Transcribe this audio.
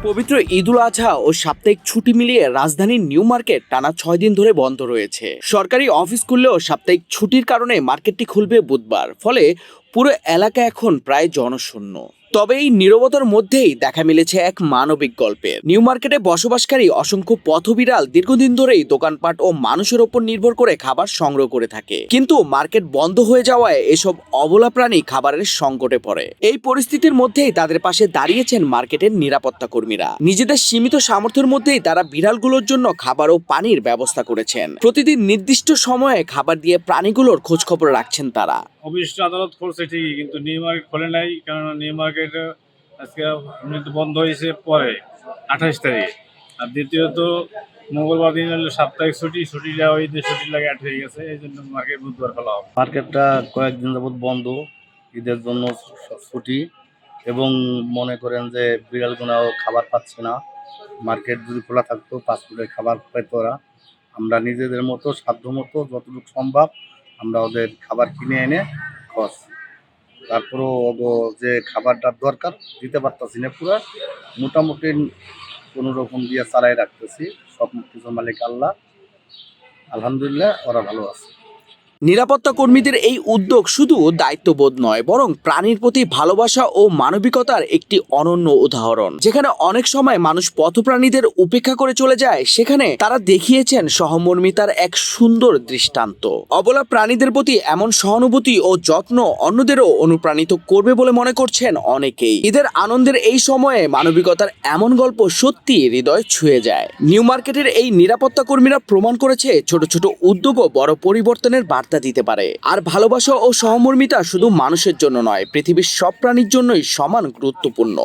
পবিত্র ঈদুল আজহা ও সাপ্তাহিক ছুটি মিলিয়ে রাজধানীর নিউ মার্কেট টানা 6 দিন ধরে বন্ধ রয়েছে। সরকারি অফিস খুললেও সাপ্তাহিক ছুটির কারণে মার্কেটটি খুলবে বুধবার, ফলে পুরো এলাকা এখন প্রায় জনশূন্য। তবে এই নীরবতার মধ্যেই দেখা মিলেছে এক মানবিক গল্পের। নিউ মার্কেটে বসবাসকারী অসংখ্য পথবিড়াল দীর্ঘদিন ধরেই দোকানপাট ও মানুষের ওপর নির্ভর করে খাবার সংগ্রহ করে থাকে, কিন্তু মার্কেট বন্ধ হয়ে যাওয়ায় এসব অবলা প্রাণী খাবারের সংকটে পড়ে। এই পরিস্থিতির মধ্যেই তাদের পাশে দাঁড়িয়েছেন মার্কেটের নিরাপত্তা কর্মীরা। নিজেদের সীমিত সামর্থ্যের মধ্যেই তারা বিড়ালগুলোর জন্য খাবার ও পানির ব্যবস্থা করেছেন। প্রতিদিন নির্দিষ্ট সময়ে খাবার দিয়ে প্রাণীগুলোর খোঁজ খবর রাখছেন তারা। অফিস আদালত করছে ঠিকই, কিন্তু নিউ মার্কেট খোলে নাই। কেননা নিউ মার্কেট আজকে এমনিতে বন্ধ হয়েছে পরে 28 তারিখ। আর দ্বিতীয়ত মঙ্গলবার দিন হলো সাপ্তাহিক ছুটিটা ওই যে ছুটির লাগে আট হয়ে গেছে, এই জন্য মার্কেট বুধবার খোলা হবে। মার্কেটটা কয়েকদিন যাবত বন্ধ, ঈদের জন্য ছুটি, এবং মনে করেন যে বিড়ালগুনাও খাবার পাচ্ছে না। মার্কেট যদি খোলা থাকতো ফাস্টফুডের খাবার পেত ওরা। আমরা নিজেদের মতো সাধ্যমতো যতটুকু সম্ভব আমরা ওদের খাবার কিনে এনে খাওয়াচ্ছি। তারপরেও যে খাবারটার দরকার দিতে পারতাছি না, পুরো মোটামুটি কোনো রকম দিয়ে চালাই রাখতেছি। সব কিছু মালিক আল্লাহ, আলহামদুলিল্লাহ ওরা ভালো আছে। নিরাপত্তা কর্মীদের এই উদ্যোগ শুধু দায়িত্ববোধ নয়, বরং প্রাণীর প্রতি ভালোবাসা ও মানবিকতার একটি অনন্য উদাহরণ। যেখানে অনেক সময় মানুষ পথপ্রাণীদের উপেক্ষা করে চলে যায়, সেখানে তারা দেখিয়েছেন সহমর্মিতার এক সুন্দর দৃষ্টান্ত। অবলা প্রাণীদের প্রতি এমন সহানুভূতি ও যত্ন অন্যদেরও অনুপ্রাণিত করবে বলে মনে করছেন অনেকেই। ঈদের আনন্দের এই সময়ে মানবিকতার এমন গল্প সত্যি হৃদয় ছুঁয়ে যায়। নিউ মার্কেটের এই নিরাপত্তা কর্মীরা প্রমাণ করেছে ছোট ছোট উদ্যোগও বড় পরিবর্তনের বার্তা দিতে পারে। আর ভালোবাসা ও সহমর্মিতা শুধু মানুষের জন্য নয়, পৃথিবীর সব প্রাণীর জন্যই সমান গুরুত্বপূর্ণ।